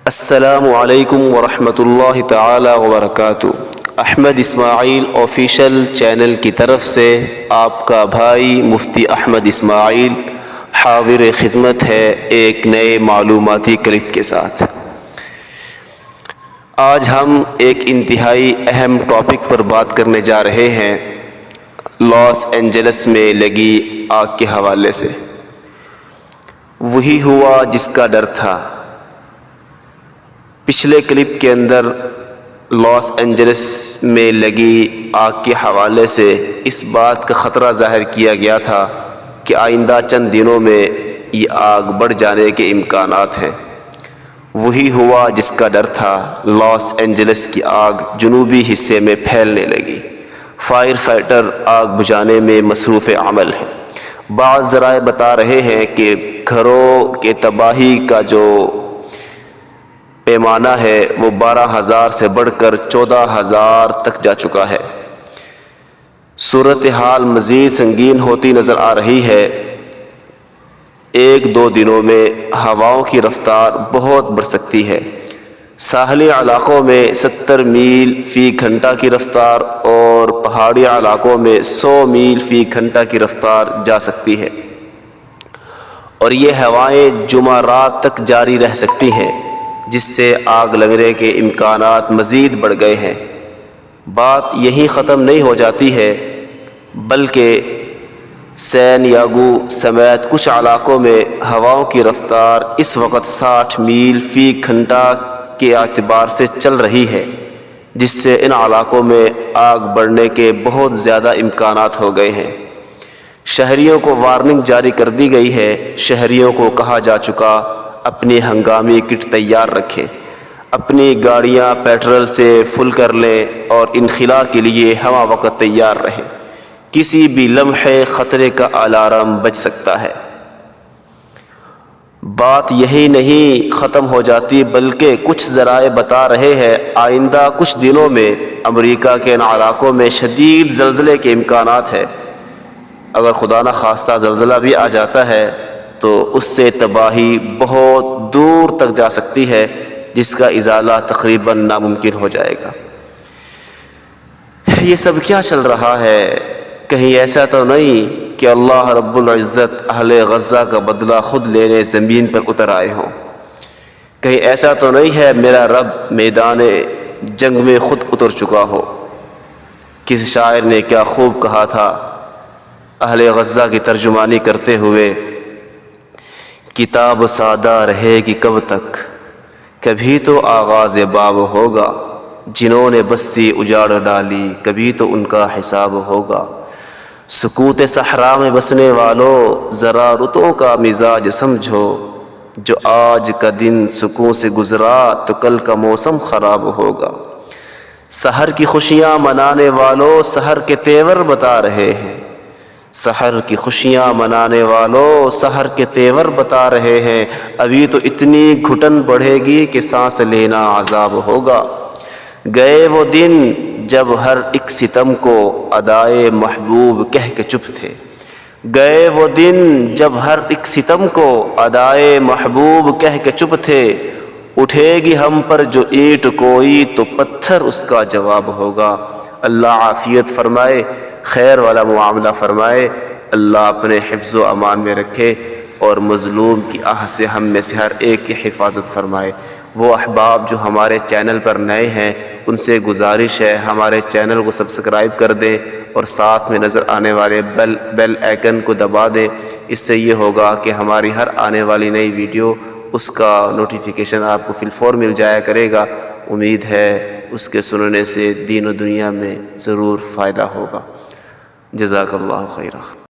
السلام علیکم ورحمۃ اللہ تعالی وبرکاتہ۔ احمد اسماعیل آفیشیل چینل کی طرف سے آپ کا بھائی مفتی احمد اسماعیل حاضر خدمت ہے ایک نئے معلوماتی کلپ کے ساتھ۔ آج ہم ایک انتہائی اہم ٹاپک پر بات کرنے جا رہے ہیں، لاس اینجلس میں لگی آگ کے حوالے سے۔ وہی ہوا جس کا ڈر تھا۔ پچھلے کلپ کے اندر لاس اینجلس میں لگی آگ کے حوالے سے اس بات کا خطرہ ظاہر کیا گیا تھا کہ آئندہ چند دنوں میں یہ آگ بڑھ جانے کے امکانات ہیں۔ وہی ہوا جس کا ڈر تھا۔ لاس اینجلس کی آگ جنوبی حصے میں پھیلنے لگی۔ فائر فائٹر آگ بجھانے میں مصروف عمل ہیں۔ بعض ذرائع بتا رہے ہیں کہ گھروں کے تباہی کا جو پیمانہ ہے وہ 12,000 سے بڑھ کر 14,000 تک جا چکا ہے۔ صورتحال مزید سنگین ہوتی نظر آ رہی ہے۔ ایک دو دنوں میں ہواؤں کی رفتار بہت بڑھ سکتی ہے۔ ساحلی علاقوں میں 70 میل فی گھنٹہ کی رفتار اور پہاڑی علاقوں میں 100 میل فی گھنٹہ کی رفتار جا سکتی ہے، اور یہ ہوائیں جمعرات تک جاری رہ سکتی ہیں، جس سے آگ لگنے کے امکانات مزید بڑھ گئے ہیں۔ بات یہیں ختم نہیں ہو جاتی ہے، بلکہ سین یاگو سمیت کچھ علاقوں میں ہواؤں کی رفتار اس وقت 60 میل فی گھنٹہ کے اعتبار سے چل رہی ہے، جس سے ان علاقوں میں آگ بڑھنے کے بہت زیادہ امکانات ہو گئے ہیں۔ شہریوں کو وارننگ جاری کر دی گئی ہے۔ شہریوں کو کہا جا چکا اپنی ہنگامی کٹ تیار رکھیں، اپنی گاڑیاں پیٹرول سے فل کر لیں اور انخلاء کے لیے ہمہ وقت تیار رہیں۔ کسی بھی لمحے خطرے کا الارم بج سکتا ہے۔ بات یہی نہیں ختم ہو جاتی، بلکہ کچھ ذرائع بتا رہے ہیں آئندہ کچھ دنوں میں امریکہ کے ان علاقوں میں شدید زلزلے کے امکانات ہیں۔ اگر خدا نہ خواستہ زلزلہ بھی آ جاتا ہے تو اس سے تباہی بہت دور تک جا سکتی ہے، جس کا ازالہ تقریباً ناممکن ہو جائے گا۔ یہ سب کیا چل رہا ہے؟ کہیں ایسا تو نہیں کہ اللہ رب العزت اہل غزہ کا بدلہ خود لینے زمین پر اتر آئے ہوں؟ کہیں ایسا تو نہیں ہے میرا رب میدان جنگ میں خود اتر چکا ہو؟ کسی شاعر نے کیا خوب کہا تھا اہل غزہ کی ترجمانی کرتے ہوئے، کتاب سادہ رہے گی کب تک، کبھی تو آغاز باب ہوگا، جنہوں نے بستی اجاڑ ڈالی کبھی تو ان کا حساب ہوگا۔ سکوت صحرا میں بسنے والوں ذرا رتوں کا مزاج سمجھو، جو آج کا دن سکون سے گزرا تو کل کا موسم خراب ہوگا۔ سحر کی خوشیاں منانے والوں سحر کے تیور بتا رہے ہیں، سحر کی خوشیاں منانے والوں سحر کے تیور بتا رہے ہیں، ابھی تو اتنی گھٹن بڑھے گی کہ سانس لینا عذاب ہوگا۔ گئے وہ دن جب ہر ایک ستم کو ادائے محبوب کہہ کے چپ تھے، گئے وہ دن جب ہر ایک ستم کو ادائے محبوب کہہ کے چپ تھے، اٹھے گی ہم پر جو اینٹ کوئی تو پتھر اس کا جواب ہوگا۔ اللہ عافیت فرمائے، خیر والا معاملہ فرمائے، اللہ اپنے حفظ و امان میں رکھے اور مظلوم کی آہ سے ہم میں سے ہر ایک کی حفاظت فرمائے۔ وہ احباب جو ہمارے چینل پر نئے ہیں ان سے گزارش ہے ہمارے چینل کو سبسکرائب کر دیں اور ساتھ میں نظر آنے والے بیل آئیکن کو دبا دیں۔ اس سے یہ ہوگا کہ ہماری ہر آنے والی نئی ویڈیو اس کا نوٹیفیکیشن آپ کو فی الفور مل جایا کرے گا۔ امید ہے اس کے سننے سے دین و دنیا میں ضرور فائدہ ہوگا۔ جزاک اللہ خیرہ۔